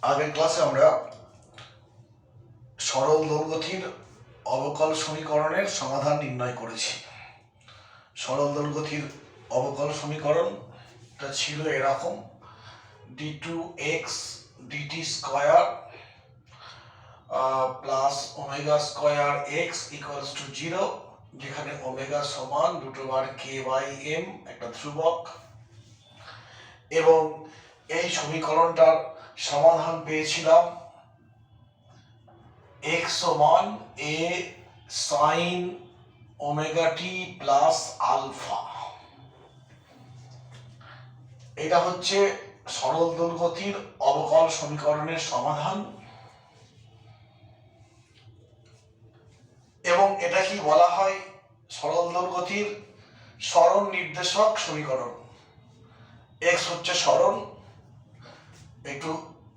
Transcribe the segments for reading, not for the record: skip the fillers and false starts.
আগের ক্লাসে আমরা সরল দোলগতির অবকল সমীকরণের সমাধান নির্ণয় করেছি। সরল দোলগতির অবকল সমীকরণটা ছিল এরকম: d2x dt square plus omega square x equals to 0, যেখানে ওমেগা সমান √k/m একটা ধ্রুবক, এবং এই সমীকরণটার সমাধান পেয়েছিলাম x সমান a sin omega t plus alpha. এটা হচ্ছে সরল দোলগতির অবকল সমীকরণের সমাধান, এবং এটা কি বলা হয়? সরল দোলগতির সরণ নির্দেশক সমীকরণ। x হচ্ছে সরণ, একটু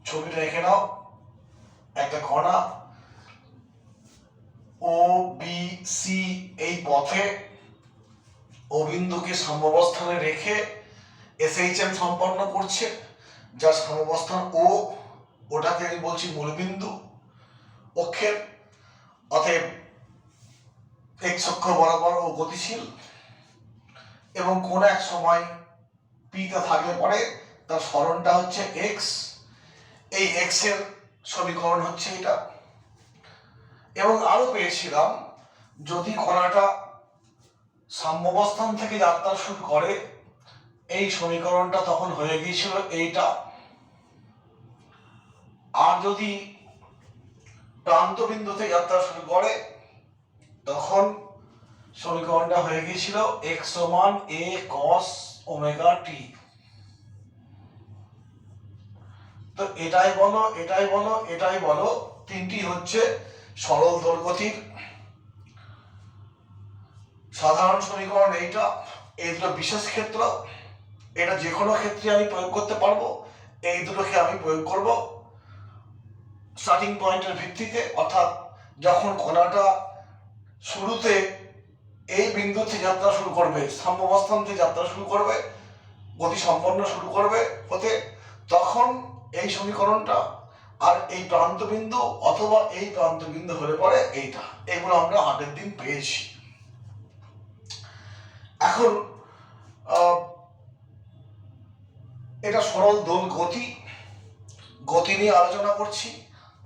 ছবিটা রেখে নাও। একটা কণা ও বি সি এই পথে ও বিন্দুকে সাম্যাবস্থানে রেখে SHM সম্পন্ন করছে, যার সাম্যাবস্থান ও, ওটাকে আমি বলছি মূলবিন্দু অক্ষের। অতএব x অক্ষ বরাবর ও গতিশীল, এবং কোন এক সময় p তে থাকলে পরে তার সরণটা হচ্ছে x। এই x এর সমীকরণ হচ্ছে এটা। এবং আরো পেয়েছিলাম, যদি কণাটা সাম্যাবস্থান থেকে যাত্রা শুরু করে, এই সমীকরণটা তখন হয়ে গিয়েছিল এইটা। আর যদি প্রান্ত বিন্দুতে যাত্রা শুরু করে, তখন সমীকরণটা হয়ে গিয়েছিল x সমান a cos ওমেগা t। তো এটাই বলো, এটাই বলো, এটাই বলো, তিনটি হচ্ছে সরল দোলগতির সাধারণ সমীকরণ। এইটা, এই দুটো বিশেষ ক্ষেত্র, এটা যে কোনো ক্ষেত্রে আমি প্রয়োগ করতে পারবো। এই দুটোকে আমি প্রয়োগ করব স্টার্টিং পয়েন্টের ভিত্তিতে, অর্থাৎ যখন কণাটা শুরুতে এই বিন্দুতে যাত্রা শুরু করবে, সাম্যাবস্থান থেকে যাত্রা শুরু করবে, গতি সম্পন্ন শুরু করবে হতে, তখন এই সমীকরণটা, আর এই প্রান্ত বিন্দু অথবা এই প্রান্ত বিন্দু হলে পরে এইটা, এগুলো আমরা আগের দিন পেয়েছি। এখন এটা সরল দোল গতি, গতি নিয়ে আলোচনা করছি।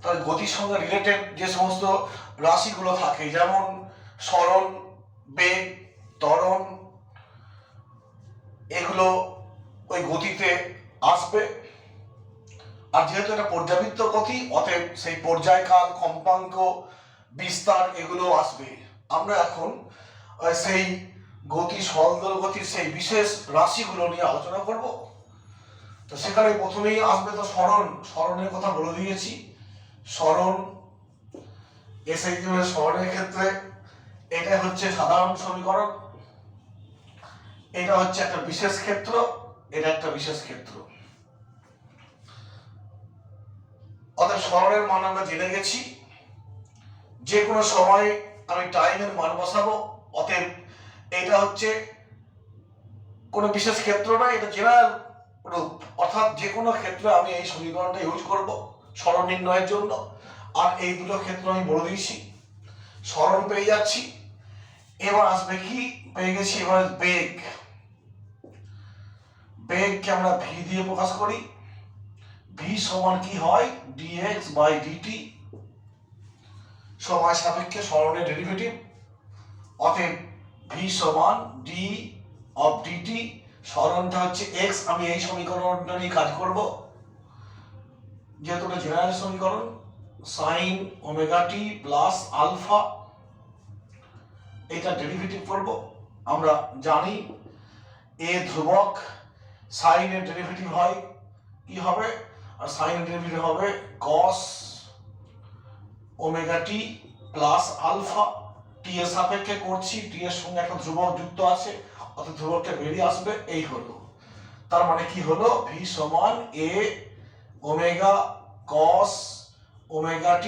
তাহলে গতির সঙ্গে রিলেটেড যে সমস্ত রাশিগুলো থাকে, যেমন সরণ, বেগ, ত্বরণ, এগুলো ওই গতিতে আসবে। আর যেহেতু এটা পর্যাবৃত্ত গতি, অতএব সেই পর্যায়কাল, কম্পাঙ্ক, বিস্তার এগুলো আসবে। আমরা এখন সেই গতি, সরল দোল গতির সেই বিশেষ রাশিগুলো নিয়ে আলোচনা করব। তো সেখানে প্রথমেই আসবে তো সরণ। সরণের কথা বলে দিয়েছি। সরণ, SHM সরণের ক্ষেত্রে এটা হচ্ছে সাধারণ সমীকরণ, এটা হচ্ছে একটা বিশেষ ক্ষেত্র, এটা একটা বিশেষ ক্ষেত্র। অর্থাৎ সরণের মান আমরা জেনে গেছি। যে কোনো সময় আমি টাইমের মান বসাবো, অতএব এটা হচ্ছে কোনো বিশেষ ক্ষেত্র নয়, এটা জেনারেল রূপ। অর্থাৎ যে কোনো ক্ষেত্রে আমি এই সমীকরণটা ইউজ করব সরণ নির্ণয়ের জন্য। আর এই দুটো ক্ষেত্র আমি বলে দিয়েছি। সরণ পেয়ে যাচ্ছি, এবার আসবে কি? পেয়ে গেছি এবার বেগ। বেগকে আমরা v দিয়ে প্রকাশ করি। v সমান কি হয়? dx/dt, সময় সাপেক্ষে সরণের ডেরিভেটিভ। অতএব v সমান d of dt, সরণটা হচ্ছে x। আমি এই সমীকরণটা নিয়ে কাজ করব, যেহেতু এটা জেনারেল সমীকরণ। sin omega t plus alpha, এটা ডেরিভেটিভ করব। আমরা জানি a ধ্রুবক, sin এর ডেরিভেটিভ হয় কি হবে? আর sin এর ডেরিভেটিভ হবে cos omega t plus alpha. t এর সাপেক্ষে করছি, t এর সঙ্গে একটা ধ্রুবক যুক্ত আছে, অর্থাৎ ধ্রুবকটা বেরিয়ে আসবে। এই হলো, তার মানে কি হলো? v সমান a omega cos omega t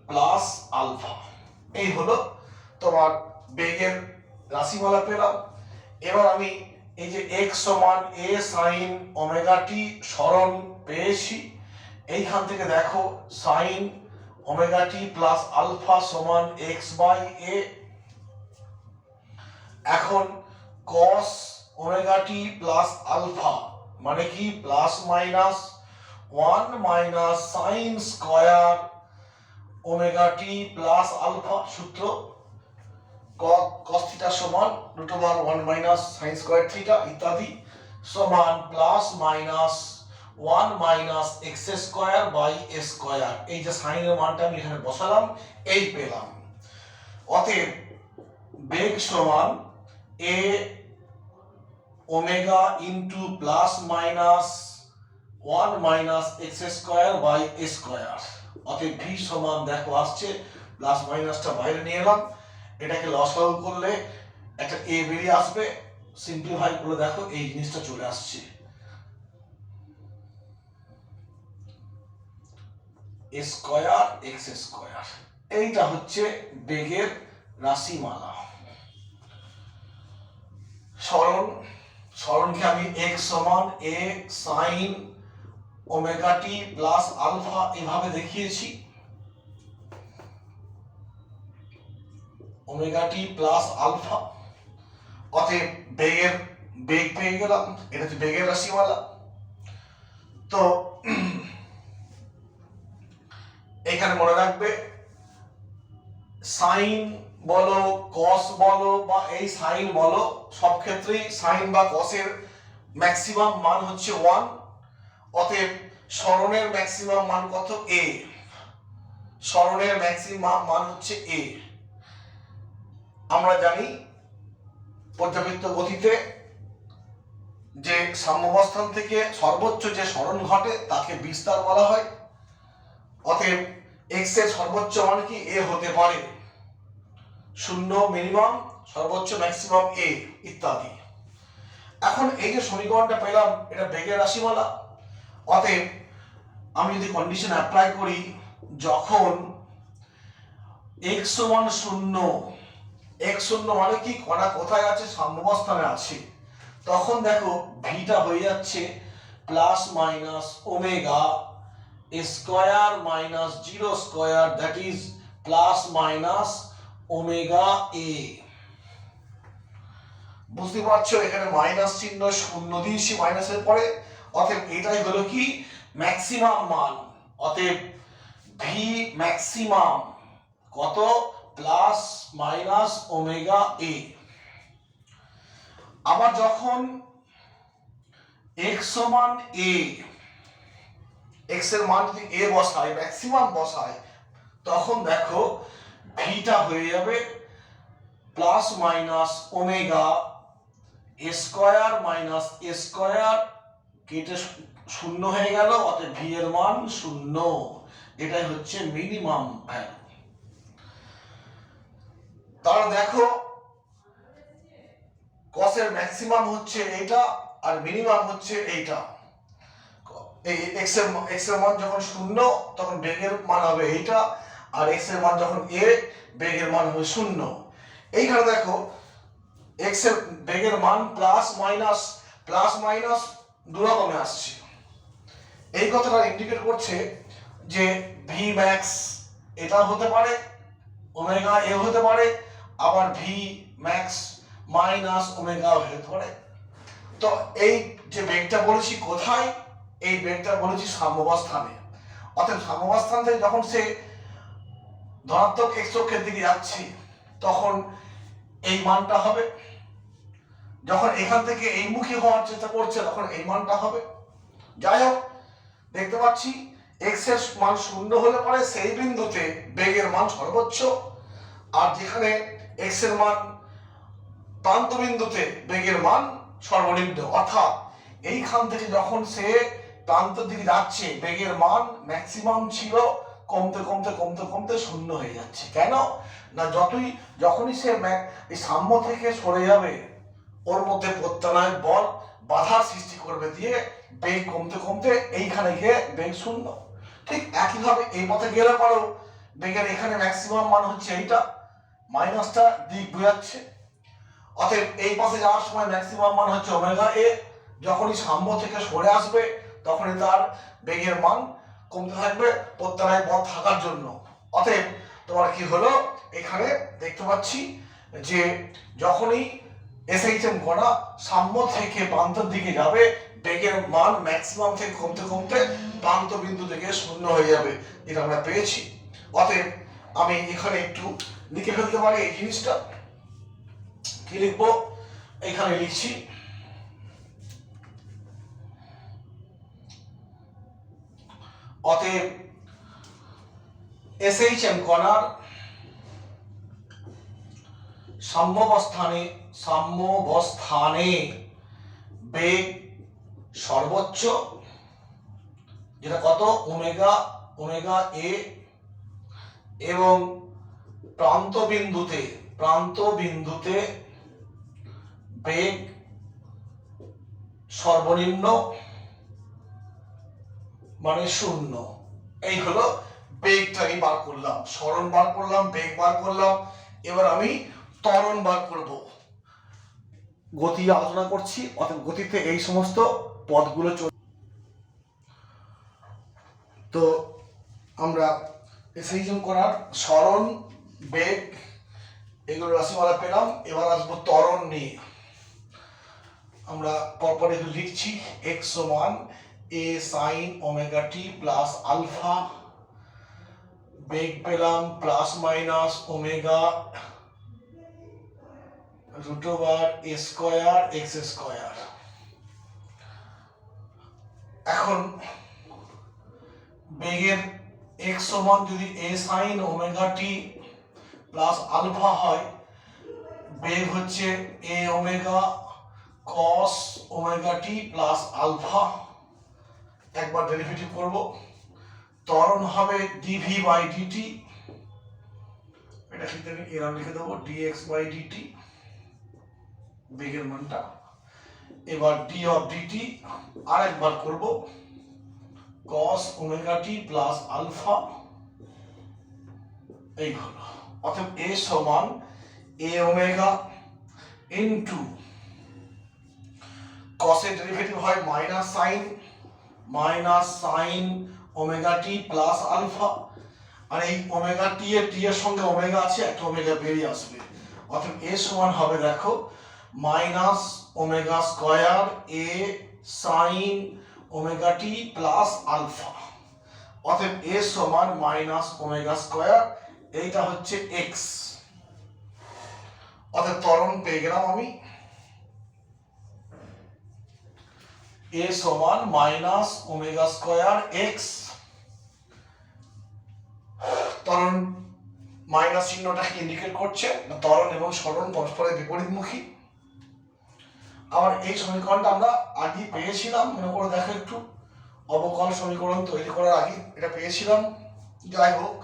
plus alpha. এই হলো তোমার বেগের রাশিমালা পেলাম। এবার আমি এই যে x সমান a sin ওমেগা t সরণ পেয়েছি, এইখান থেকে দেখো sine omega T plus alpha সমান এক্স বাই এ। এখন cos omega T plus alpha মানে কি plus minus 1 minus sine square omega T plus alpha, সূত্র cos থিটা সমান √1 মাইনাস সাইন স্কয়ার থিটা ইত্যাদি সমান plus minus 1 minus x square by A square. এই যে সাইনের মানটা আমি এখানে বসালাম, এই পেলাম। অতএব বেগ সমান a omega into plus minus 1 minus x square by A square. অতএব ভি সমান দেখো আসছে, প্লাস মাইনাসটা বাইরে নিয়ে এলাম, এটাকে লসাগু করলে একটা এ বেরিয়ে আসবে, সিম্পলিফাই করলে দেখো এই জিনিসটা চলে আসছে এ স্কয়ার এক্স স্কয়ার। এইটা হচ্ছে বেগের রাশিমালা। সরণকে আমি এক্স সমান এ sign omega T plus alpha এভাবে দেখিয়েছি, ওমেগা টি প্লাস আলফা। অতএব বেগ পেয়ে গেলাম, এটা হচ্ছে বেগের রাশিমালা। তো এখানে মনে রাখবে সাইন বলো কস বলো বা এই সাইন বলো, সব ক্ষেত্রেই সাইন বা কসের ম্যাক্সিমাম মান হচ্ছে 1। অতএব সরণের ম্যাক্সিমাম মান কত? এ। সরণের ম্যাক্সিমাম মান হচ্ছে এ। আমরা জানি পর্যাবৃত্ত গতিতে যে সাম্যাবস্থান থেকে সর্বোচ্চ যে সরণ ঘটে তাকে বিস্তার বলা হয়। অতএব এক্স এর সর্বোচ্চ মান কি? এ হতে পারে, 0 মিনিমাম, সর্বোচ্চ ম্যাক্সিমাম এ ইত্যাদি। এখন এই যে সমীকরণটা পেলাম এটা বেগের রাশিমালা। অতএব আমি যদি কন্ডিশন অ্যাপ্লাই করি, যখন x সমান 0, x শূন্য মানে কি কণা কোথায় আছে? সাম্যাবস্থানে আছে। তখন দেখো ভিটা হয়ে যাচ্ছে plus minus omega square minus 0 square, that is plus minus omega a. বুঝতে পারছো এখানে মাইনাস চিহ্ন শূন্য দিয়েছি মাইনাসের পরে। অতএব এটাই হলো কি ম্যাক্সিমাম মান। অতএব ভি ম্যাক্সিমাম কত? প্লাস মাইনাস ওমেগা এ। আবার যখন x সমান a, x এর মান যদি a বসাই, ম্যাক্সিমাম বসাই, তখন দেখো ভিটা হয়ে যাবে plus minus omega square minus a square, কেটে 0 হয়ে গেল। অতএব ভি এর মান 0। এটাই হচ্ছে মিনিমাম ভ্যালু। তাহলে দেখো কসের ম্যাক্সিমাম হচ্ছে এইটা আর মিনিমাম হচ্ছে এইটা। এই x এর মান যখন 0 তখন বেগের মান হবে এইটা, আর x এর মান যখন a বেগের মান হবে 0। এইখানে দেখো x এর বেগের মান প্লাস মাইনাস দু রকমে আসছে। এই কথাটা ইন্ডিকেট করছে যে v max এটা হতে পারে, ওমেগা এ হতে পারে, আবার v max মাইনাস ওমেগা হতে পারে। তো এই যে বেগটা বলেছি কোথায়? এই বেগটা বলেছি সাম্যাবস্থানে। অর্থাৎ সাম্যাবস্থান থেকে যখন সে ধনাত্মক x অক্ষের দিকে যাচ্ছে তখন এই মানটা হবে, যখন এখান থেকে এই মুখী হওয়ার চেষ্টা করছে তখন এই মানটা হবে। যাই হোক, দেখতে পাচ্ছি x এর মান 0 হলে পরে সেই বিন্দুতে বেগের মান সর্বোচ্চ, আর যেখানে x এর মান প্রান্ত বিন্দুতে বেগের মান সর্বনিম্ন। অর্থাৎ এইখান থেকে যখন সে প্রান্তের দিকে যাচ্ছে বেগের মান ম্যাক্সিমাম ছিল, কমতে কমতে কমতে কমতে 0 হয়ে যাচ্ছে। কেন না, যখনই সে এই সাম্য থেকে সরে যাবে ওর মধ্যে প্রত্যানয়ন বল বাধার সৃষ্টি করবে, দিয়ে বেগ কমতে কমতে এইখানে গিয়ে বেগ 0। ঠিক একইভাবে এই পথে গেলে পরেও বেগের এখানে ম্যাক্সিমাম মান হচ্ছে এইটা, মাইনাসটা দিক বোঝাচ্ছে। অতএব এই পথে যাওয়ার সময় ম্যাক্সিমাম মান হচ্ছে ওমেগা এ, যখনই সাম্য থেকে সরে আসবে তখনই তার বেগের মান কমতে থাকবে প্রত্যানায় বল থাকার জন্য। অতএব তোমার কি হলো, এখানে দেখতে পাচ্ছি যে যখনই এসএইচএম কণা সাম্য থেকে প্রান্তের দিকে যাবে, বেগের মান ম্যাক্সিমাম থেকে কমতে কমতে প্রান্ত বিন্দু থেকে শূন্য হয়ে যাবে, এটা আমরা পেয়েছি। অতএব আমি এখানে একটু লিখে ফেলতে পারি এই জিনিসটা। কি লিখবো, এখানে লিখছি অতএব এসএইচএম কণার সাম্যাবস্থানে বেগ সর্বোচ্চ, যেটা কত ওমেগা এ, এবং প্রান্ত বিন্দুতে বেগ সর্বনিম্ন মানে শূন্য। এই হলো বেগটা আমি বার করলাম, সরণ বার করলাম, বেগ বার করলাম। এবার আমি ত্বরণ বার করব। গতি আলোচনা করছি, অর্থাৎ গতিতে এই সমস্ত পদগুলো তো আমরা এসএইচএম করার সরণ, বেগ এগুলো রাশিমালা পেলাম। এবার আসবো ত্বরণ নিয়ে। আমরা পরপর এগুলো লিখছি। x সমান a sin omega t plus alpha, বেগ পেলাম plus minus omega root over a square x square. এখন বেগের x সমান যদি a sin omega t plus alpha হয়, বেগ হচ্ছে a omega cos omega t plus alpha. একবার ডেরিভেটিভ করব, ত্বরণ হবে dv বাই dt, এটা ক্ষেত্রে আমি এরকম লিখে দেবো dx বাই dt বেগের মানটা। এবার d অফ dt আরেকবার করব cos omega t plus alpha, এই হলো। অর্থাৎ a সমান a ওমেগা ইনটু cos এর ডেরিভেটিভ হয় minus sine omega t plus alpha. আর এই ওমেগা t এর সঙ্গে ওমেগা আছে, একটা ওমেগা বেরিয়ে আসবে। অর্থাৎ a সমান হবে, দেখো, minus omega square a sine omega t plus alpha. অতএব a সমান মাইনাস ওমেগা স্কয়ার, এইটা হচ্ছে x। অতএব ত্বরণ পেয়ে গেলাম আমি a সমান মাইনাস ওমেগা স্কয়ার x। ত্বরণ মাইনাস চিহ্নটাকে ইন্ডিকেট করছে ত্বরণ এবং সরণ পরস্পরের বিপরীতমুখী। আবার এই সমীকরণটা আমরা আগে পেয়েছিলাম, মনে করে দেখো একটু, অবকল সমীকরণ তৈরি করার আগে এটা পেয়েছিলাম। যাই হোক,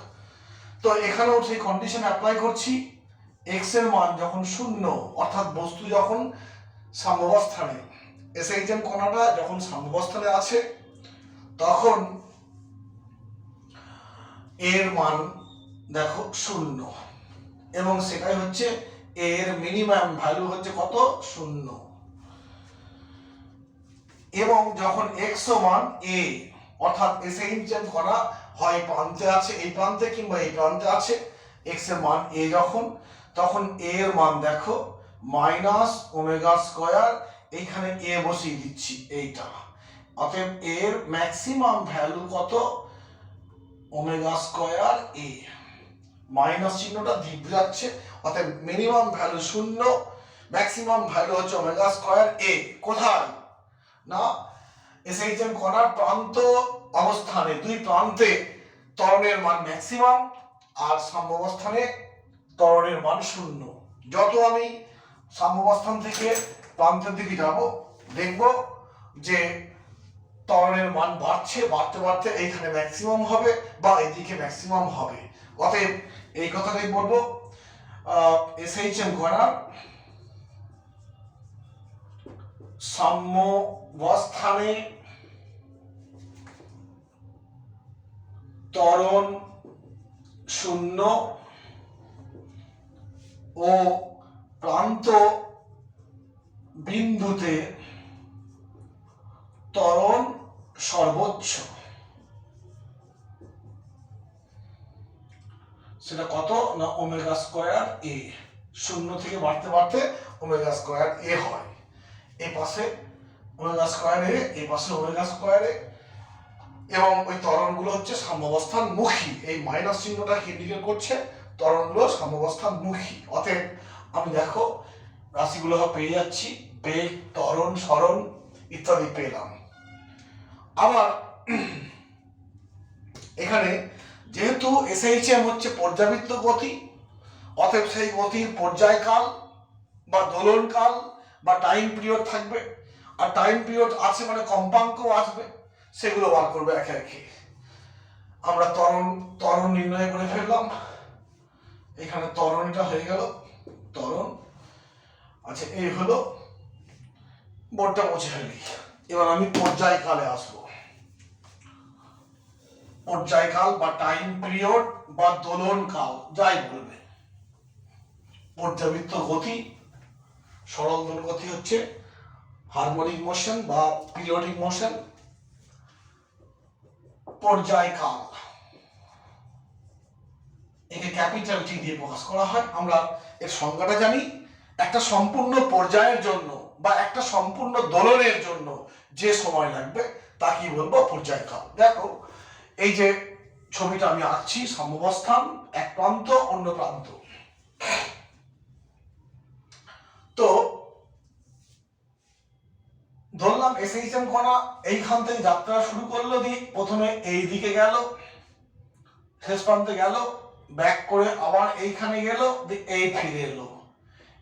তো এখানেও সেই কন্ডিশন অ্যাপ্লাই করছি। x এর মান যখন শূন্য, অর্থাৎ বস্তু যখন সাম্যাবস্থানে, এসএইচএম কণাটা যখন সাম্যাবস্থানে আছে, তখন এর মান দেখো শূন্য, এবং সেটাই হচ্ছে এর মিনিমাম ভ্যালু হচ্ছে কত, শূন্য। এবং যখন x সমান a, অর্থাৎ এসএইচএম কণা হয় প্রান্তে আছে, এই প্রান্তে কিংবা এই প্রান্তে আছে, x এর মান a যখন, তখন a এর মান দেখো মাইনাস ওমেগা স্কয়ার, এইখানে a বসিয়ে দিচ্ছি এইটা। অতএব এর ম্যাক্সিমাম ভ্যালু কত, ওমেগা স্কয়ার a। মাইনাস চিহ্নটা দিক যাচ্ছে, অতএব মিনিমাম ভ্যালু শূন্য, ম্যাক্সিমাম ভ্যালু হচ্ছে ওমেগা স্কয়ার a। কোথায় না, এসএইচএম কণার প্রান্ত অবস্থানে, দুই প্রান্তে ত্বরণের মান ম্যাক্সিমাম, আর সাম্যাবস্থানে ত্বরণের মান শূন্য। যত আমি সাম্যাবস্থান থেকে প্রান্তের দিকে যাব, দেখব যে ত্বরণের মান বাড়ছে, বাড়তে বাড়তে এইখানে ম্যাক্সিমাম হবে বা এদিকে ম্যাক্সিমাম হবে। অতএব এই কথাটাই বলবো, এসএইচএম কণার সাম্যাবস্থানে ত্বরণ শূন্য ও প্রান্ত বিন্দুতে ত্বরণ সর্বোচ্চ। সেটা কত না ওমেগা স্কোয়ার এ, শূন্য থেকে বাড়তে বাড়তে ওমেগা স্কোয়ার এ হয়। এই পাশে ওমেগা স্কোয়ার এ, এই পাশে ওমেগা স্কোয়ার এ, এবং ওই ত্বরণগুলো হচ্ছে সাম্যাবস্থান মুখী। এই মাইনাস চিহ্নটা ইন্ডিকেট করছে ত্বরণগুলো সাম্যাবস্থান মুখী। অতএব আমি দেখো রাশিগুলো পেয়ে যাচ্ছি, বেগ, ত্বরণ, সরণ ইত্যাদি পেলাম। আবার এখানে যেহেতু এসএইচএম হচ্ছে পর্যাবৃত্ত গতি, অতএব সেই গতির পর্যায়কাল বা দোলনকাল বা টাইম পিরিয়ড থাকবে, আর টাইম পিরিয়ড আছে মানে কম্পাঙ্কও আসবে, সেগুলো বার করবে একে একে। আমরা ত্বরণ নির্ণয় করে ফেললাম। এখানে ত্বরণটা হয়ে গেল, ত্বরণ। আচ্ছা, এই হলো, বোর্ডটা মুছে ফেলি। এবার আমি পর্যায়কালে আসবো। পর্যায়কাল বা টাইম পিরিয়ড বা দোলনকাল যাই বলবে। পর্যাবৃত্ত গতি, সরল দোলন গতি হচ্ছে হারমোনিক মোশন বা পিরিয়ডিক মোশন। পর্যায়কাল একে ক্যাপিটাল টি দিয়ে প্রকাশ করা হয়। আমরা এর সংজ্ঞাটা জানি, একটা সম্পূর্ণ পর্যায়ের জন্য বা একটা সম্পূর্ণ দোলনের জন্য যে সময় লাগবে তা কি বলবো, পর্যায়কাল। দেখো এই যে ছবিটা আমি আঁকছি, সাম্যাবস্থান, এক প্রান্ত অন্য প্রান্ত। তো ধরলাম এসএইচএম কণা এইখান থেকে যাত্রা শুরু করলো, দিয়ে প্রথমে এই দিকে গেল, শেষ প্রান্তে গেল, ব্যাক করে আবার এইখানে গেল, এই ফিরে এলো।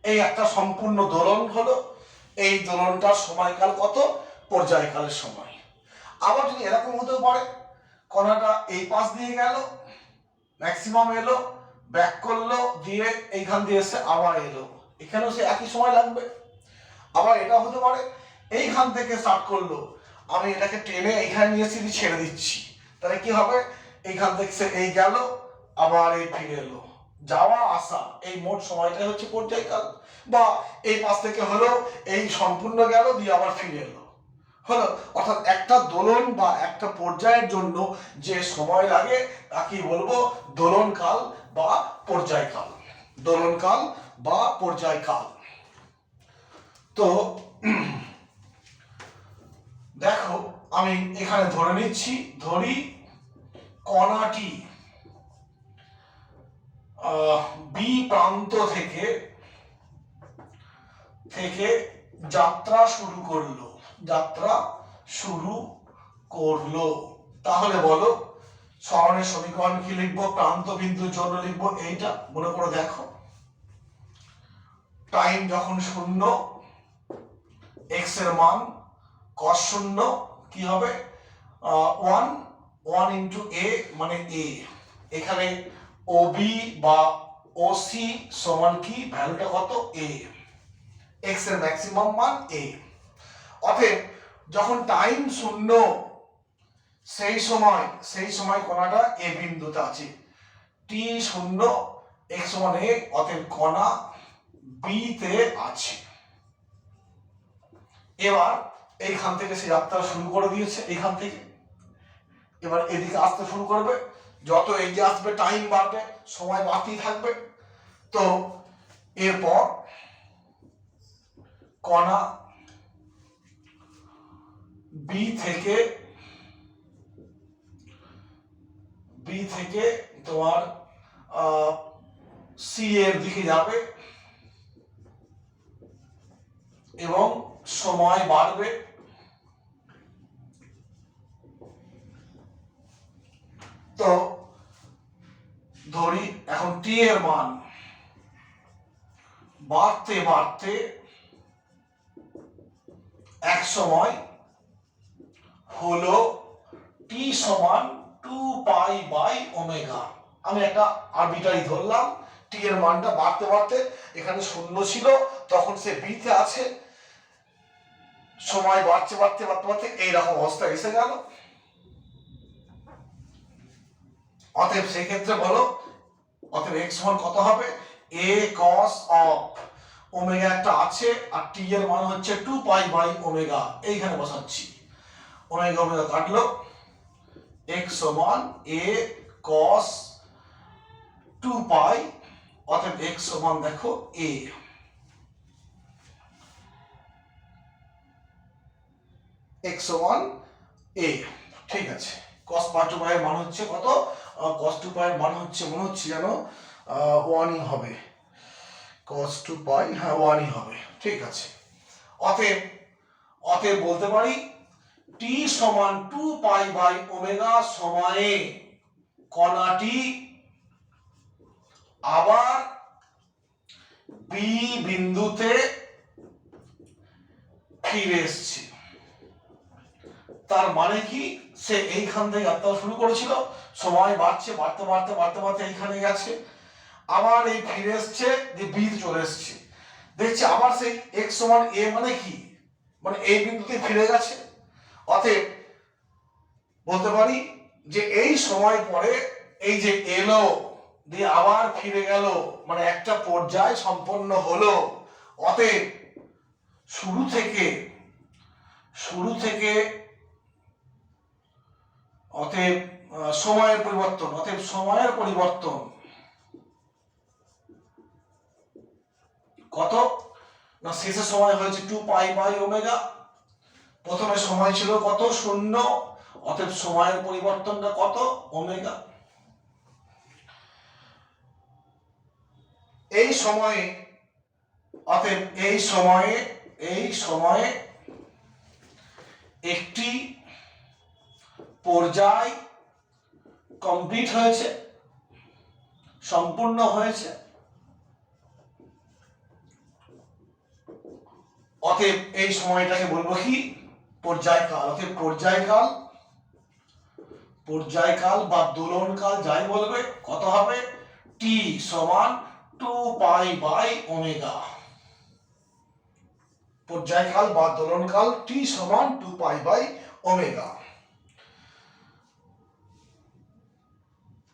এই একটা সম্পূর্ণ দোলন হলো। এই দোলনটার সময়কাল কত, পর্যায়কালের সময়। আবার যদি এরকম হতেও পারে, কণাটা এই পাশ দিয়ে গেল, ম্যাক্সিমাম এলো, ব্যাক করলো, দিয়ে এইখান দিয়ে এসে আবার এলো, এখানেও সে একই সময় লাগবে। আবার এটা হতে পারে এইখান থেকে স্টার্ট করলো, আমি এটাকে টেনে এইখানে নিয়ে এসে ছেড়ে দিচ্ছি, তাহলে কি হবে, এইখান থেকে সে এই গেল, আবার এই ফিরে এলো, যাওয়া আসা, এই মোট সময়টাই হচ্ছে পর্যায়কাল। বা এই পাশ থেকে হলো, এই সম্পূর্ণ গেল, দিয়ে আবার ফিরে এলো, হলো। অর্থাৎ একটা দোলন বা একটা পর্যায়ের জন্য যে সময় লাগে তাকে বলবো দোলনকাল বা পর্যায়কাল। দোলনকাল বা পর্যায়কাল। তো দেখো আমি এখানে ধরে নিচ্ছি, ধরি কণাটি বি প্রান্ত থেকে যাত্রা শুরু করলো, তাহলে বলো সরণের সমীকরণ কি লিখবো, প্রান্ত বিন্দুর জন্য লিখবো এইটা, মনে করে দেখো। টাইম যখন শূন্য, এক্স এর মান cos শূন্য কি হবে, 1 ইন্টু এ মানে এ। এখানে ওবি বা ওসি সমান কি, ভ্যালুটা কত, এ, এক্স এর ম্যাক্সিমাম মান এ। অতএব যখন টাইম শূন্য, সেই সময় কণাটা এ বিন্দুতে আছে, টি শূন্য, এক্স সমান এ, অতএব কণা বি তে আছে। এবার এইখান থেকে সে যাত্রা শুরু করে দিয়েছে, এইখান থেকে এবার এদিকে আসতে শুরু করবে, যত এগিয়ে আসবে টাইম বাড়বে, সময় বাড়তেই থাকবে। তো এরপর কণা বি থেকে তোমার সি এর দিকে যাবে এবং সময় বাড়বে। তো ধরি এখন টি এর মান বাড়তে বাড়তে এক সময় হলো টি সমান 2π/ওমেগা। আমি একটা আরবিটারি ধরলাম, টি এর মানটা বাড়তে বাড়তে, এখানে শূন্য ছিল তখন সে বিতে আছে, সময় বাড়তে বাড়তে বাড়তে বাড়তে এইরকম অবস্থা এসে গেল। অতএব সেই ক্ষেত্রে বলো, অতএব এক্স সমান কত হবে, a cos অফ ওমেগা একটা আছে, আর টি এর মান হচ্ছে 2π/ওমেগা, এইখানে বসাচ্ছি, ওমেগা ওমেগা কাটলো, x সমান a cos 2 পাই, অতএব x সমান দেখো a, x সমান a। ঠিক আছে, cos পাই 2 পাই এর মান হচ্ছে কত? cos 2 পাই এর মান হচ্ছে মনে হচ্ছে যেন 1ই হবে, cos 2 পাই, হ্যাঁ 1ই হবে। ঠিক আছে, অতএব বলতে পারি t সমান 2 পাই বাই ওমেগা সময়ে কণাটি আবার b বিন্দুতে ফিরে এসছে। তার মানে কি, সে এইখান থেকে যাত্রা শুরু করেছিল, সময় বাড়ছে, বাড়তে বাড়তে বাড়তে বাড়তে এইখানে গেছে, আবার এই ফিরে এসছে, যে বি চলে এসছে, দেখছি আবার সেই x সমান a, মানে কি, মানে এই বিন্দুতে ফিরে গেছে। অতএব বলতে পারি যে এই সময় পরে এই যে এলো দিয়ে আবার ফিরে গেল, মানে একটা পর্যায় সম্পন্ন হলো। অতএব শুরু থেকে অতএব সময়ের পরিবর্তন কত না, শেষের সময় হয়েছে 2 পাই বাই ওমেগা, প্রথমে সময় ছিল কত? 0। অতএব সময়ের পরিবর্তনটা কত? ওমেগা। এই সময়ে অতএব এই সময়ে একটি পর্যায় কমপ্লিট হয়েছে, সম্পূর্ণ হয়েছে। অতএব এই সময়টাকে বলবো কি? পর্যায়কাল। অতএব পর্যায়কাল বা দোলনকাল যাই বলবে, কত হবে? t সমান 2 পাই বাই ওমেগা। পর্যায়কাল বা দোলনকাল t সমান 2 পাই বাই ওমেগা।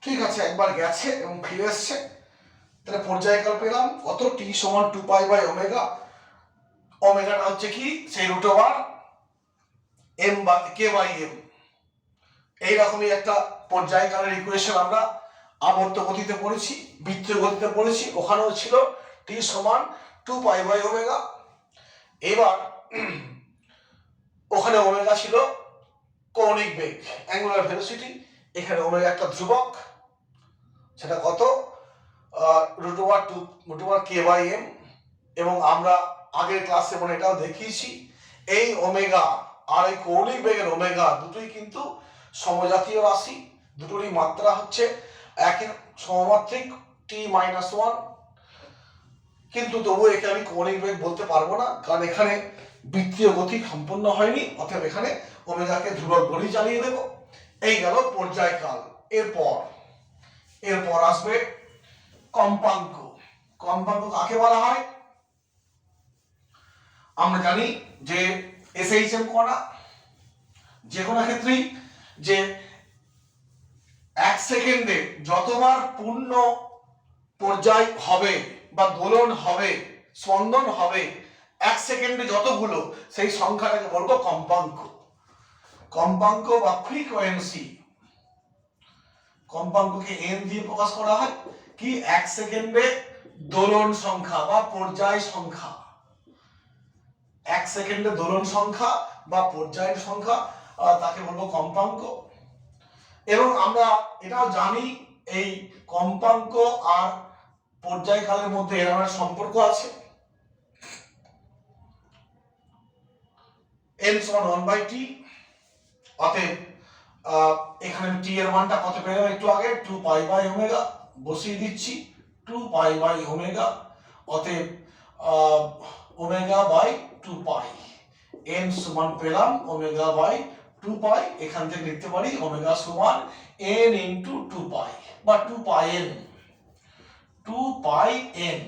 ঠিক আছে, একবার গেছে এবং ফিরে এসছে, তাহলে পর্যায়কাল পেলাম কত? t সমান 2 পাই বাই ওমেগা। ওমেগাটা হচ্ছে কি? সেই রুট ওভার m বা k বাই m। এইরকমই একটা পর্যায়কালের ইকুয়েশন আমরা আবর্ত গতিতে পড়েছি, বৃত্তীয় গতিতে পড়েছি, ওখানেও ছিল t সমান 2 পাই বাই ওমেগা। এবার ওখানে ওমেগা ছিল কৌণিক বেগ, অ্যাঙ্গুলার ভেলোসিটি, এখানে ওমেগা একটা ধ্রুবক, সেটা কত? Root over k by m। এবং আমরা আগের ক্লাসে মানে এটাও দেখিয়েছি, এই ওমেগা আর এই কৌণিক বেগের ওমেগা দুটোই কিন্তু সমজাতীয় রাশি, দুটোরই মাত্রা হচ্ছে একই সমমাত্রিক t-1, কিন্তু তবু একে আমি কৌণিক বেগ বলতে পারবো না, কারণ এখানে বৃত্তীয় গতি সম্পন্ন হয়নি। অতএব এখানে ওমেগাকে ধ্রুবক বলেই চালিয়ে দেব। এই গেল পর্যায়কাল। এরপর আসবে কম্পাঙ্ক। কম্পাঙ্ক কাকে বলা হয়? আমরা জানি যে SHM কণা যে কোনো ক্ষেত্রেই যে 1 সেকেন্ডে যতবার পূর্ণ পর্যায় হবে বা দোলন হবে, স্পন্দন হবে, 1 সেকেন্ডে যতগুলো, সেই সংখ্যাটাকে বলবো কম্পাঙ্ক। কম্পাঙ্ক বা ফ্রিকোয়েন্সি, কম্পাঙ্ককে n দিয়ে প্রকাশ করা হয়। কি? 1 সেকেন্ডে দোলন সংখ্যা বা পর্যায় সংখ্যা, 1 সেকেন্ডে দোলন সংখ্যা বা পর্যায় সংখ্যা, তাকে বলবো কম্পাঙ্ক। এবং আমরা এটাও জানি এই কম্পাঙ্ক আর পর্যায়কালের মধ্যে এর একটা সম্পর্ক আছে। n সমান 1/t। অতএব এখানে t এর মানটা কত পেলাম একটু আগে? 2 পাই বাই ওমেগা বসিয়ে দিচ্ছি, 2 পাই বাই ওমেগা। অতএব ওমেগা বাই 2 পাই, n সমান পেলাম ওমেগা বাই 2 পাই। এখান থেকে লিখতে পারি ওমেগা সমান n ইনটু 2 পাই বা 2 পাই n। 2 পাই n,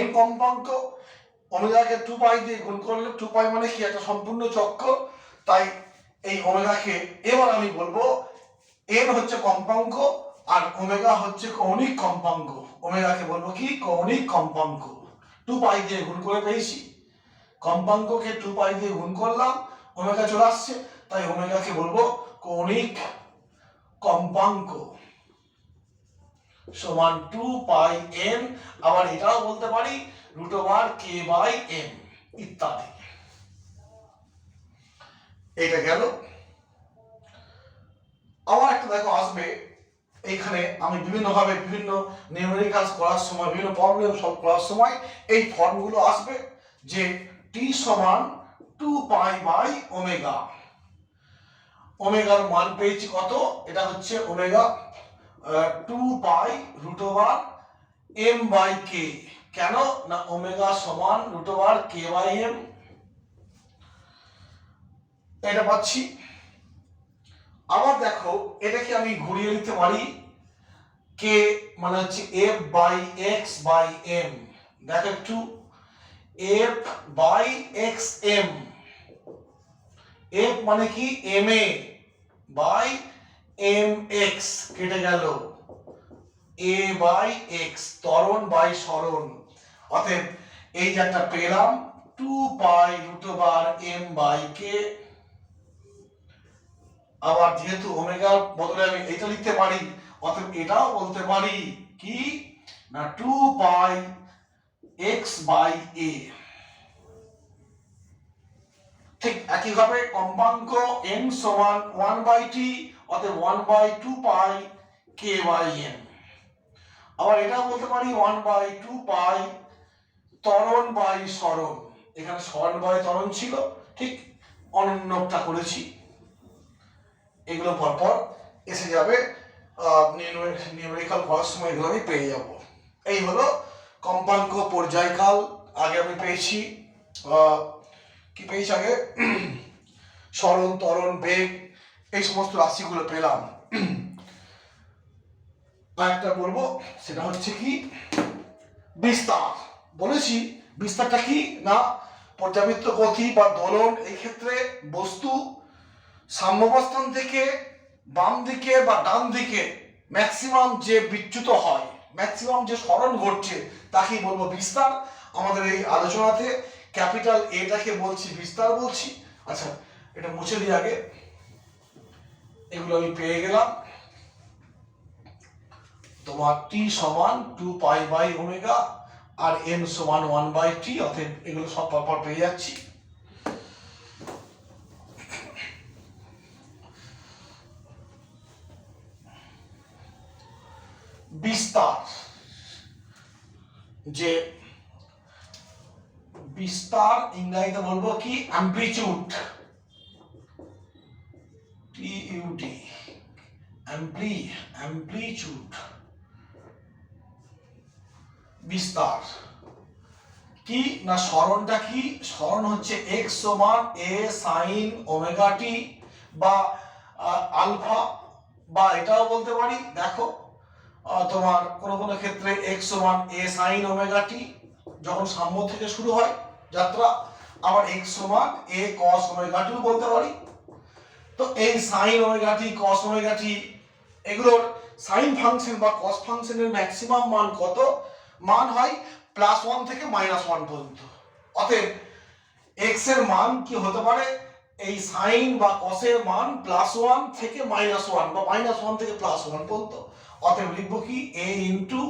n কম্পাঙ্ক, ওমেগাকে 2 পাই দিয়ে গুণ করলে 2 পাই মানে কি? একটা সম্পূর্ণ চক্র। তাই এই ওমেগাকে এবার আমি বলবো n হচ্ছে কম্পাঙ্ক আর ওমেগা হচ্ছে কৌণিক কম্পাঙ্ক। ওমেগাকে বলবো কি? কৌণিক কম্পাঙ্ক। 2 পাই দিয়ে গুণ করে পেয়েছি, কম্পাঙ্ককে 2 পাই দিয়ে গুণ করলাম, ওমেগা চলে আসছে, তাই ওমেগাকে বলবো কৌণিক কম্পাঙ্ক। সমান 2 পাই এন, আবার এটাও বলতে পারি root over K by M ইত্যাদি। এটা গেল। আবার একটা দেখো আসবে এইখানে, আমি বিভিন্নভাবে বিভিন্ন নিউমেরিক্যালস করার সময়, বিভিন্ন প্রবলেম সলভ করার সময় এই ফর্মগুলো আসবে যে টি সমান 2 পাই বাই ওমেগা। ওমেগার মান পেয়েছি কত, এটা হচ্ছে omega 2 pi root over M by k. কেন না ওমেগা সমান root over K by m, এটা পাচ্ছি। আবার দেখো এটাকে আমি ঘুরিয়ে নিতে পারি, কে মানে হচ্ছে F by X by M. দেখো একটু, F by X M, F মানে কি M A by M X, কেটে গেল এ বাই এক্স, ত্বরণ বাই সরণ। অতএব এই যে একটা পেলাম 2 pi root over M by K. আবার যেহেতু ওমেগার বদলে আমি এটা লিখতে পারি, অতএব এটাও বলতে পারি কি না 2 পাই এক্স বাই এ। ঠিক একইভাবে কম্পাঙ্ক n সমান 1 বাই টি, অতএব 1 by 2 pi K by M. আবার এটাও বলতে পারি 1 বাই 2 পাই ত্বরণ বাই সরণ। এখানে সরণ বাই ত্বরণ ছিল, ঠিক অনন্যটা করেছি। এগুলো পরপর এসে যাবে, নিউমেরিক্যাল করার সময় এগুলো আমি পেয়ে যাব। এই হলো কম্পাঙ্ক পর্যায়কাল। আগে আমি পেয়েছি কি পেয়েছি আগে, সরণ ত্বরণ বেগ, এই সমস্ত রাশিগুলো পেলাম। আরেকটা বলবো সেটা হচ্ছে কি বিস্তার। বলেছি বিস্তারটা কি না পর্যাবৃত্ত গতি বা দোলন, এই ক্ষেত্রে বস্তু সাম্যাবস্থান থেকে বাম দিকে বা ডান দিকে ম্যাক্সিমাম যে বিচ্যুত হয়, ম্যাক্সিমাম যে সরণ ঘটছে তাকেই বলবো বিস্তার। আমাদের এই আলোচনাতে ক্যাপিটাল এটাকে বলছি বিস্তার বলছি। আচ্ছা এটা মুছে দিই আগে, এগুলো আমি পেয়ে গেলাম। তোমার টি সমান 2 পাই বাই ওমেগা আর এন সমান 1 বাই টি, অতএব এগুলো সব পরপর পেয়ে যাচ্ছি। বিস্তার, যে বিস্তার ইংরেজিতে বলবো কি অ্যামপ্লিটিউড, টিইউডি, অ্যামপ্লিটিউড, বিস্তার কি না সরণটা কি, সরণ হচ্ছে x সমান a sin ওমেগা টি বা আলফা, বা এটাও বলতে পারি দেখো তোমার কোনো কোনো ক্ষেত্রে x সমান a sin ওমেগা টি যখন সাম্য থেকে শুরু হয় যাত্রা, আবার x সমান a cos ওমেগা টিও বলতে পারি। তো এই sin ওমেগা টি cos ওমেগা টি এগুলোর সাইন ফাংশন বা কস ফাংশনের ম্যাক্সিমাম মান কত, মান হয় +1 থেকে -1 পর্যন্ত। অতএব x এর মান কি হতে পারে, এই সাইন বা কস এর মান +1 থেকে -1 বা -1 থেকে +1 পর্যন্ত। অতএব লিখবো কি a ইনটু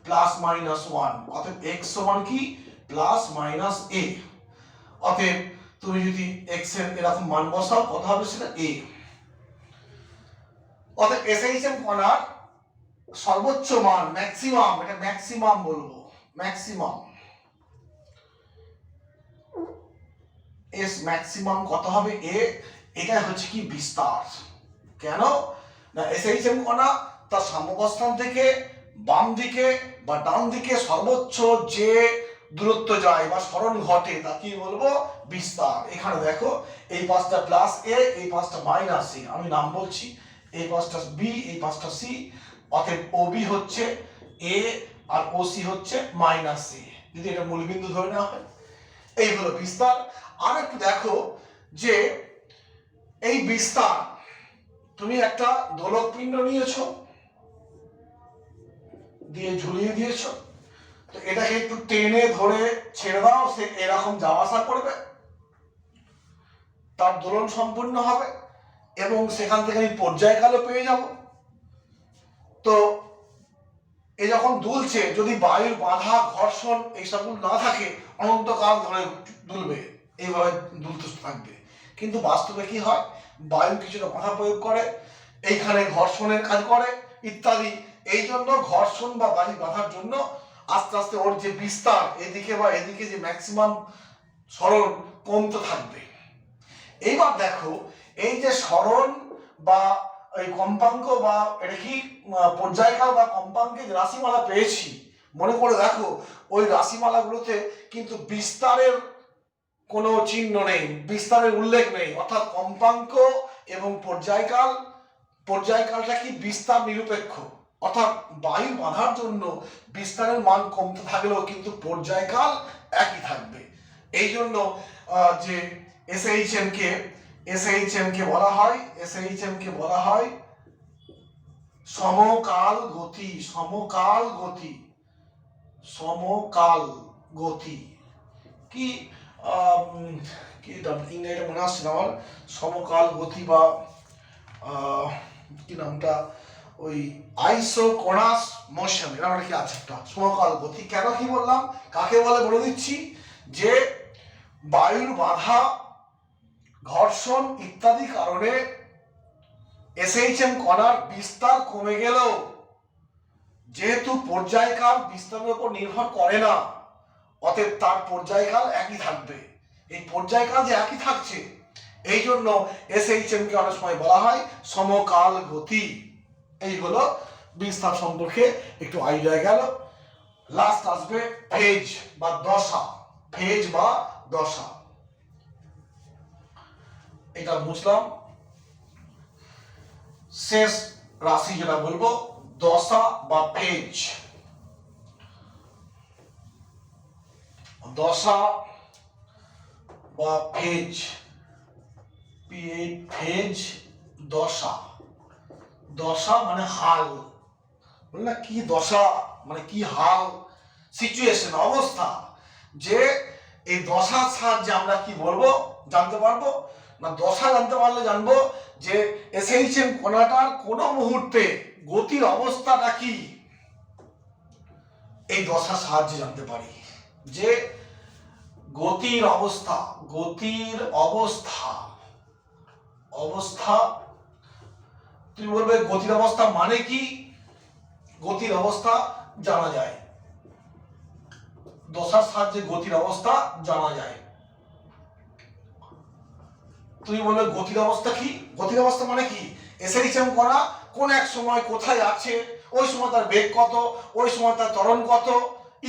+-1, অতএব x সমান কি +-a। অতএব তুমি যদি x এর এরকম মান বসাও কত হবে সেটা a। অতএব SHM কণার সর্বোচ্চ মান ম্যাক্সিমাম, এটা ম্যাক্সিমাম বলবো, ম্যাক্সিমাম এস ম্যাক্সিমাম কত হবে এ, এটা হচ্ছে কি বিস্তার। কেন না SHM কণা তার সাম্যাবস্থান থেকে বাম দিকে বা ডান দিকে সর্বোচ্চ যে দূরত্ব যায় বা সরণ ঘটে তাকে বলবো বিস্তার। এখানে দেখো এই পাশটা প্লাস এ, এই পাশটা মাইনাস এ, আমি নাম বলছি, এই পাশটা বি, এই পাশটা সি, অতএব ওবি হচ্ছে এ আর ওসি হচ্ছে মাইনাস এ, যদি এটা মূলবিন্দু ধরে নেওয়া হয়। এই হলো বিস্তার। আর একটু দেখো যে এই বিস্তার, তুমি একটা দোলক পিণ্ড নিয়েছো, দিয়ে ঝুলিয়ে দিয়েছো, তো এটাকে একটু টেনে ধরে ছেড়ে দাও, সে এরকম যাওয়া আসা করবে, তার দোলন সম্পূর্ণ হবে এবং সেখান থেকে আমি পর্যায়কালও পেয়ে যাব। তো এ যখন দুলছে, যদি বায়ুর বাধা ঘর্ষণ এইসবগুলো না থাকে অনন্তকাল ধরে দুলবে, এইভাবে দুলতে থাকবে। কিন্তু বাস্তবে কি হয়, বায়ু কিছুটা বাধা প্রয়োগ করে, এইখানে ঘর্ষণের কাজ করে ইত্যাদি। এই জন্য ঘর্ষণ বা বায়ু বাধার জন্য আস্তে আস্তে ওর যে বিস্তার এদিকে বা এদিকে যে ম্যাক্সিমাম সরণ কমতে থাকবে। এইবার দেখো, এই যে সরণ বা এই কম্পাঙ্ক বা এটা কি পর্যায়কাল বা কম্পাঙ্কে যে রাশিমালা পেয়েছি, মনে করে দেখো ওই রাশিমালাগুলোতে কিন্তু বিস্তারের কোনো চিহ্ন নেই, বিস্তারের উল্লেখ নেই। অর্থাৎ কম্পাঙ্ক এবং পর্যায়কালটা কি বিস্তার নিরপেক্ষ, অর্থাৎ বায়ু বাধার জন্য বিস্তারের মান কমতে থাকলেও কিন্তু পর্যায়কাল একই থাকবে। এই জন্য যে এসএইচএম কে বলা হয় সমকাল গতি কি ইংরেজিটা মনে আসছে না আমার, সমকাল গতি বা কি নামটা, ওই আইসোকোনাস মোশন, এরকম কি আছে একটা সমকাল গতি। কেন কি বললাম, কাকে বলে বলে দিচ্ছি, যে বায়ুর বাধা ঘর্ষণ ইত্যাদি কারণে এসএইচএম কণার বিস্তার কমে গেলেও যেহেতু পর্যায়কাল বিস্তারের উপর নির্ভর করে না, অতএব তার পর্যায়কাল একই থাকবে। এই পর্যায়কাল যে একই থাকছে, এই জন্য এসএইচএম কে অনেক সময় বলা হয় সমকাল গতি। এই হলো বিস্তার সম্পর্কে একটু আইডিয়া গেল। লাস্ট আসবে ফেজ বা দশা। এটা বুঝলাম। শেষ রাশি যেটা বলবো, দশা বা ফেজ। দশা বা ফেজ, দশা মানে হাল, বললাম কি দশা মানে কি হাল, সিচুয়েশন, অবস্থা। যে এই দশার সাহায্যে আমরা কি বলবো, জানতে পারবো না, দশা জানতে পারলে জানবো যে এসএইচএম কণাটার কোন মুহূর্তে গতির অবস্থাটা কি, এই দশার সাহায্যে জানতে পারি। যে গতির অবস্থা তুমি বলবে গতির অবস্থা মানে কি, গতির অবস্থা জানা যায়, দশার সাহায্যে গতির অবস্থা জানা যায়। তুমি বলবে গতির অবস্থা কি, গতির অবস্থা মানে কি, এসএইচএম কণা কোন এক সময় কোথায় আছে, ওই সময় তার বেগ কত, ওই সময় তার ত্বরণ কত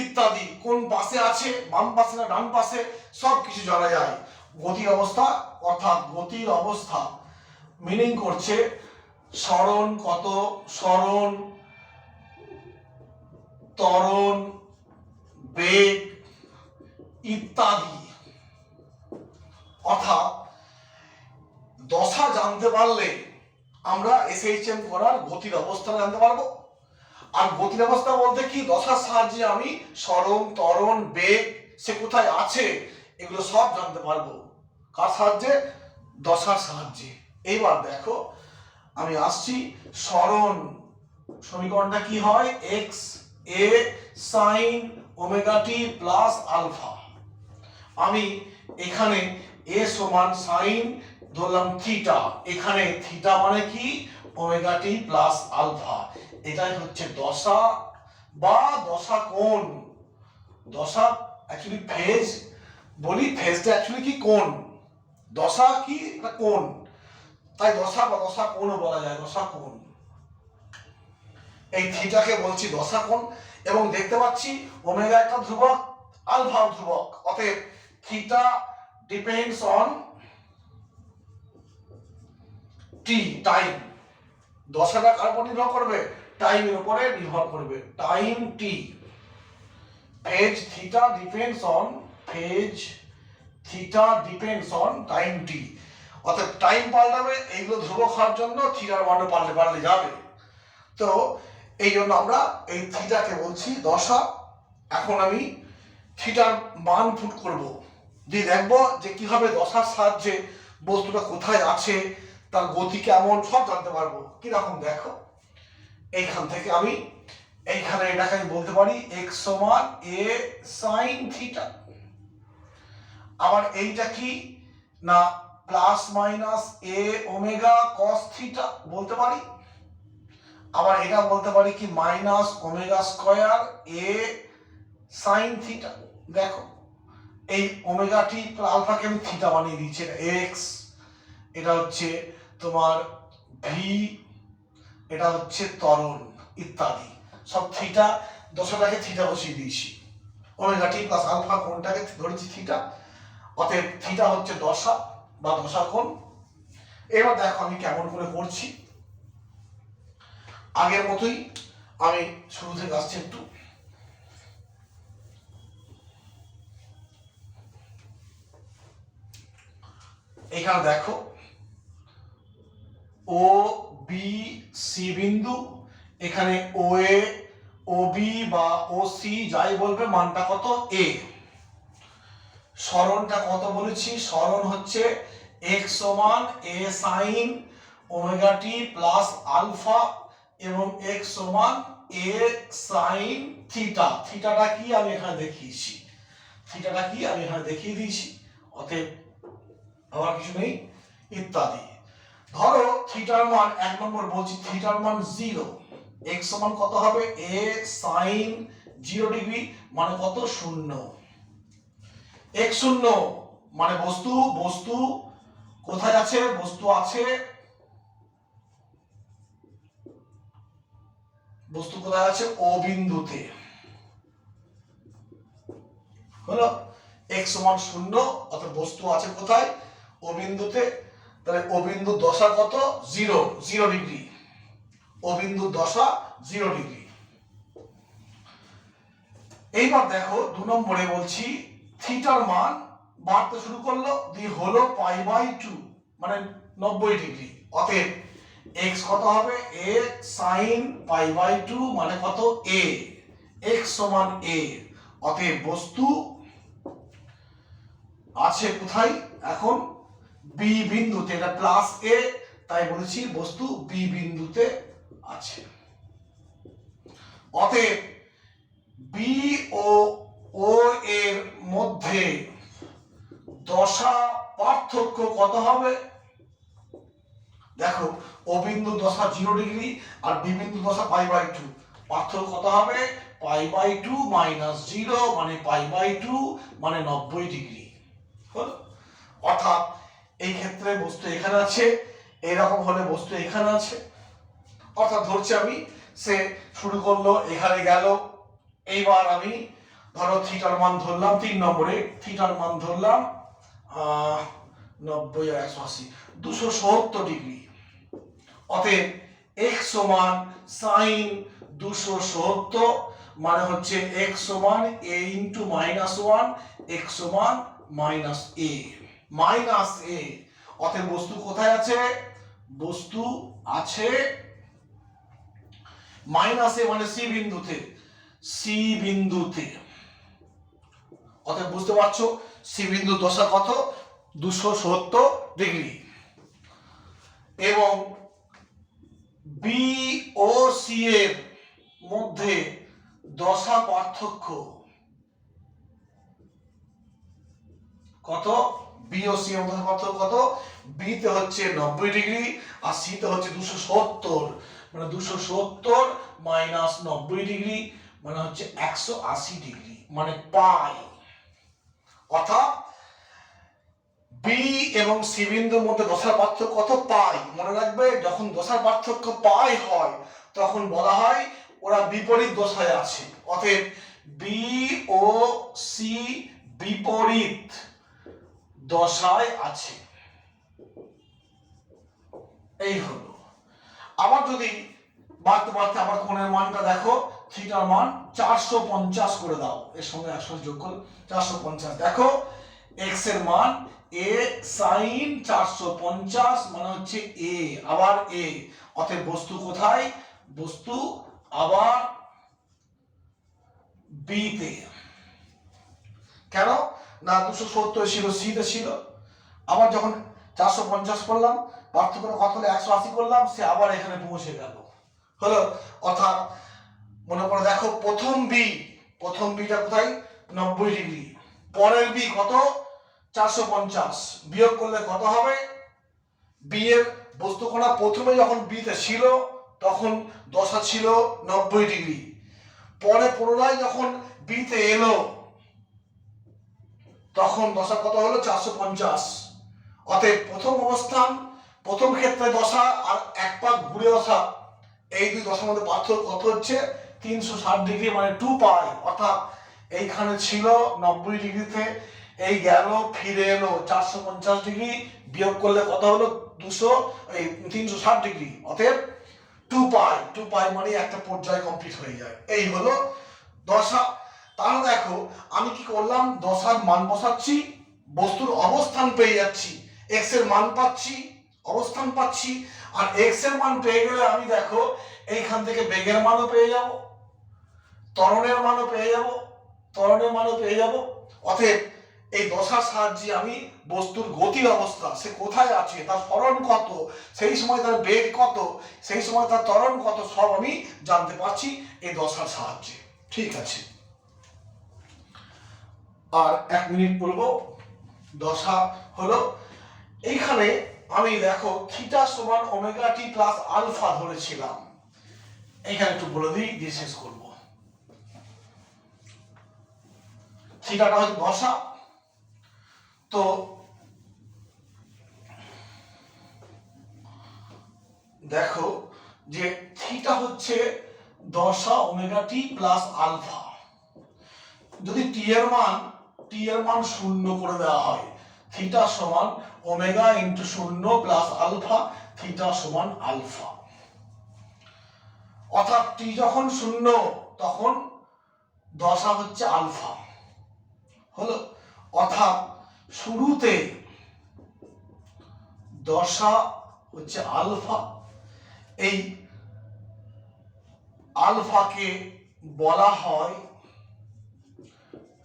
ইত্যাদি, কোন পাশে আছে, বাম পাশে না ডান পাশে, সব কিছু জানা যায়। গতির অবস্থা, অর্থাৎ গতির অবস্থা মিনিং করছে সরণ কত, ত্বরণ, বেগ ইত্যাদি। অর্থাৎ দশা জানতে পারলে আমরা এসএইচএম করার গতির অবস্থা জানতে পারবো। আর গতির অবস্থা বলতে কি, দশার সাহায্যে আমি সরণ, ত্বরণ, বেগ সে কোথায় আছে এগুলো সব জানতে পারবো। কার সাহায্যে, দশার সাহায্যে। এইবার দেখো আমি আসছি, সরণ সমীকরণটা কি হয়, এক্স এ sign omega T plus alpha. আমি এখানে এ সমান সাইন ধরলাম থিটা, এখানে থিটা মানে কি ওমেগা টি প্লাস আলফা। এটাই হচ্ছে দশা বা দশা কোণ। দশা অ্যাকচুয়ালি ফেজ বলি, ফেজটা অ্যাকচুয়ালি কি কোণ, দশা কি একটা কোণ, তাই দশা বা দশা কোণ বলা যায়, দশা কোণ। এই থিটাকে বলছি দশা কোণ। এবং দেখতে পাচ্ছি ওমেগা একটা ধ্রুবক, আলফা ধ্রুবক, অতএব theta depends on t, time. দশাটা কার উপর নির্ভর করবে, টাইমের উপরে নির্ভর করবে, time t. Phase theta depends on time t. অর্থাৎ টাইম পাল্টাবে, এইগুলো ধ্রুবক হওয়ার জন্য থিটার মান পাল্টে যাবে। তো এই জন্য আমরা এই থিটাকে বলছি দশা। এখন আমি থিটার মান পুট করব, দিয়ে দেখবো যে কিভাবে দশার সাহায্যে বস্তুটা কোথায় আছে, তার গতি কেমন, সব জানতে পারবো। কিরকম দেখো, এইখান থেকে আমি এইখানে এটাকে আমি বলতে পারি x সমান a sin থিটা। আবার এইটা কি না plus minus a omega cos theta বলতে পারি। আবার এটা বলতে পারি কি minus omega square a sin theta. দেখো এই ওমেগা টি আলফাকে আমি থিটা বানিয়ে দিচ্ছি, এটা x, এটা হচ্ছে তোমার ভি, এটা হচ্ছে ত্বরণ ইত্যাদি সব থিটা, দশাটাকে থিটা বসিয়ে দিয়েছি। ওমেগা টি প্লাস আলফা কোণটাকে ধরেছি থিটা, অতএব থিটা হচ্ছে দশা বা দশা কোণ। এবার দেখো আমি কেমন করে করছি, আগের মতোই আমি শুরু থেকে আসছি একটু। এখানে দেখো ও বি সি বিন্দু, এখানে ও এ ও বি বা ও সি যাই বলবে মানটা কত এ। সরণটা কত বলেছি, সরণ হচ্ছে x সমান a sin omega T plus alpha এবং x সমান a sin থিটা। থিটাটা কি আমি এখানে দেখিয়েছি, থিটাটা কি আমি এখানে দেখিয়ে দিয়েছি, অতএব আবার কিছু নেই ইত্যাদি। ধরো থিটার মান 1 নম্বর বলছি, থিটার মান 0, x সমান কত হবে a sin 0 ডিগ্রি মানে কত 0। x 0 মানে বস্তু, বস্তু কোথায় আছে, বস্তু আছে, বস্তু কোথায় আছে ও বিন্দুতে। হলো x সমান 0, অর্থাৎ বস্তু আছে কোথায় ও বিন্দুতে। তাহলে ও বিন্দুর দশা কত 0, 0 ডিগ্রি, ও বিন্দুর দশা 0 ডিগ্রি। এইবার দেখো 2 নম্বরে বলছি থিটার মান বাড়তে শুরু করলো, দিয়ে হলো π/2 মানে 90 ডিগ্রি, অতএব x কত হবে a sin π/2 মানে কত a, x সমান a, অতএব বস্তু আছে কোথায় এখন বি বিন্দুতে, এটা প্লাস এ তাই বলেছি বস্তু বি বিন্দুতে আছে। অতএব বি ও ও এর মধ্যে দশা পার্থক্য কত হবে, দেখো ও বিন্দু দশা 0 ডিগ্রি আর বি বিন্দু দশা π/2, পার্থক্য কত হবে π/2 মাইনাস 0 মানে π/2 মানে 90 ডিগ্রি। হলো, অর্থাৎ এই ক্ষেত্রে বস্তু এখানে আছে, এরকম হলে বস্তু এখানে আছে, অর্থাৎ ধরছি আমি সে শুরু করলো এখানে গেল। এইবার আমি ধরো থিটার মান ধরলাম 3 নম্বরে, থিটার মান ধরলাম 90 আর 180 270 ডিগ্রি, অতএব x সমান sin 270 মানে হচ্ছে x সমান a ইনটু -1, x সমান -a, অতএব বস্তু কোথায় আছে, বস্তু আছে -a মানে সি বিন্দুতে, সি বিন্দুতে। অতএব বুঝতে পারছো সি বিন্দু দশা কত 270 ডিগ্রি, এবং বি ও সি এর মধ্যে দশা পার্থক্য কত, বি ও সি এর মধ্যে পার্থক্য কত, বি তে হচ্ছে 90 ডিগ্রি আর সি তে হচ্ছে 270, মানে 270 মাইনাস 90 ডিগ্রি মানে হচ্ছে 180 ডিগ্রি মানে পাই। অর্থাৎ বি এবং সি বিন্দুর মধ্যে দশার পার্থক্য কত পাই। মনে রাখবে যখন দশার পার্থক্য পাই হয় তখন বলা হয় ওরা বিপরীত দশায় আছে, অতএব বি ও সি বিপরীত দশায় আছে। এই হলো। আবার যদি বাড়তে বাড়তে আবার কোণের মানটা দেখো, থিটার মান 450 করে দাও, এর সঙ্গে 180 যোগ করো 450, দেখো x এর মান a sin 450 মানে হচ্ছে a, আবার a, অতএব বস্তু কোথায়, বস্তু আবার b তে। কেন না 270 ছিল সি তে ছিল, আবার যখন 450 করলাম পার্থক্য কত হলো 180 করলাম, সে আবার এখানে পৌঁছে গেল। হলো, অর্থাৎ মনে করে দেখো প্রথম বিটা কোথায় 90 ডিগ্রি, পরের বি কত 450, বিয়োগ করলে কত হবে, বি এর বস্তুকণা প্রথমে যখন বিতে ছিল তখন দশা ছিল 90 ডিগ্রি, পরে পুনরায় যখন বিতে এলো তখন দশা কত হলো 450। অতএব প্রথম ক্ষেত্রে দশা আর এক পাক ঘুরে আসা, এই দুই দশার মধ্যে পার্থক্য কত হচ্ছে 360 ডিগ্রি, মানে 2 পাই। অর্থাৎ এইখানে ছিল 90 ডিগ্রিতে, এই গেল ফিরে এলো 450 ডিগ্রি, বিয়োগ করলে কত হলো 360 ডিগ্রি, অতএব 2 পাই মানে একটা পর্যায় কমপ্লিট হয়ে যায়। এই হলো দশা। তাহলে দেখো আমি কি করলাম, দশার মান বসাচ্ছি, বস্তুর অবস্থান পেয়ে যাচ্ছি, এক্স এর মান পাচ্ছি, অবস্থান পাচ্ছি, আর এক্স এর মান পেয়ে গেলে আমি দেখো এইখান থেকে বেগের মানও পেয়ে যাব, ত্বরণের মানও পেয়ে যাব। অতএব এই দশার সাহায্যে আমি বস্তুর গতির অবস্থা, সে কোথায় আছে, তার সরণ কত, সেই সময় তার বেগ কত, সেই সময় তার ত্বরণ কত, সব আমি জানতে পারছি এই দশার সাহায্যে। ঠিক আছে, আর 1 মিনিট বলবো। দশা হলো এইখানে আমি দেখো থিটা সমান ওমেগা টি প্লাস আলফা ধরেছিলাম, এইখানে একটু বলে দিই দিয়ে শেষ করবো। থিটাটা হচ্ছে দশা, তো দেখো যে থিটা হচ্ছে দশা ওমেগা টি প্লাস আলফা। যদি টি এর মান 0 করে দেওয়া হয়, থিটা সমান omega into 0 plus alpha, theta সমান আলফা। অর্থাৎ টি যখন 0 তখন দশা হচ্ছে আলফা হলো, অর্থাৎ শুরুতে দশা হচ্ছে আলফা। এই আলফাকে বলা হয়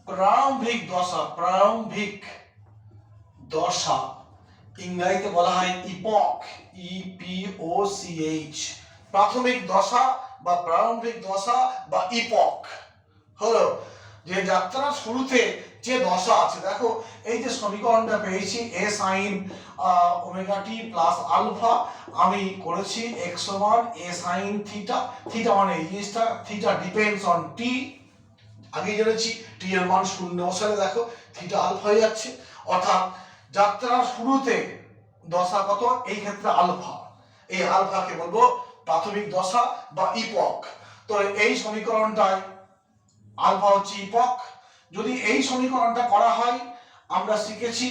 প্রারম্ভিক দশা, ইংরেজিতে বলা হয় ইপক, EPOCH, প্রাথমিক দশা বা প্রারম্ভিক দশা বা ইপক হলো যে যাত্রার শুরুতে যে দশা আছে। দেখো এই যে সমীকরণটা পেয়েছি a sin omega T plus alpha, আমি করেছি x সমান a sin থিটা, থিটা মানে এই জিনিসটা, থিটা ডিপেন্ডস অন টি, আগে জেনেছি টি এর মান 0 বসালে দেখো থিটা আলফা হয়ে যাচ্ছে। অর্থাৎ যাত্রার শুরুতে দশা কত, এই ক্ষেত্রে আলফা, এই আলফাকে বলবো প্রাথমিক দশা বা ইপক। তো এই সমীকরণটায় আলফা হচ্ছে ইপক। যদি এই সমীকরণটা করা হয়, আমরা শিখেছি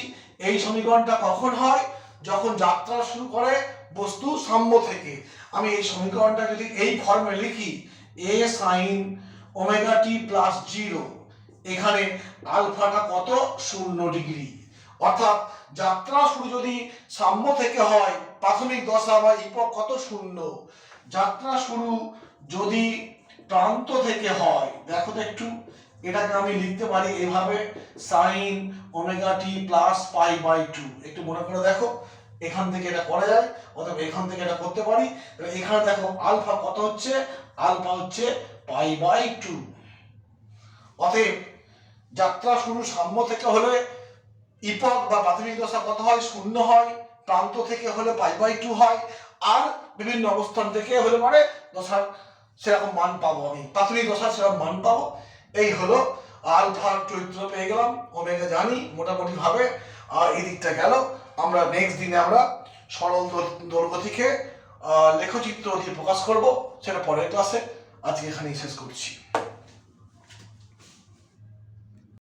এই সমীকরণটা কখন হয়, যখন যাত্রা শুরু করে বস্তু সাম্য থেকে। আমি এই সমীকরণটা যদি এই ফর্মে লিখি a sin omega T plus 0, এখানে আলফাটা কত 0 ডিগ্রি। অর্থাৎ যাত্রা শুরু যদি সাম্য থেকে হয়, প্রাথমিক দশা বা ইপক কত 0। যাত্রা শুরু যদি প্রান্ত থেকে হয়, দেখো তো একটু, এটাকে আমি লিখতে পারি এভাবে sin omega T plus pi by 2। একটু মনে করে দেখো, এখান থেকে এটা করা যায়, অথবা এখান থেকে এটা করতে পারি। এখানে দেখো আলফা কত হচ্ছে, আলফা হচ্ছে পাই বাই 2। অতএব যাত্রা শুরু সাম্য থেকে হলে ইপক বা প্রাথমিক দশা কত হয় 0 হয়, প্রান্ত থেকে হলে পাই বাই 2 হয়, আর বিভিন্ন অবস্থান থেকে হলে মানে দশার সেরকম মান পাবো, আমি প্রাথমিক দশার সেরকম মান পাবো। এই হলো আলফার চরিত্র পেয়ে গেলাম, ওমেগা জানি মোটামুটি ভাবে। আর এই দিকটা গেল, আমরা নেক্সট দিনে আমরা সরল দৈর্ঘ্য থেকে লেখচিত্র দিয়ে প্রকাশ করব, সেটা পরের ক্লাসে। আজকে এখানেই শেষ করছি।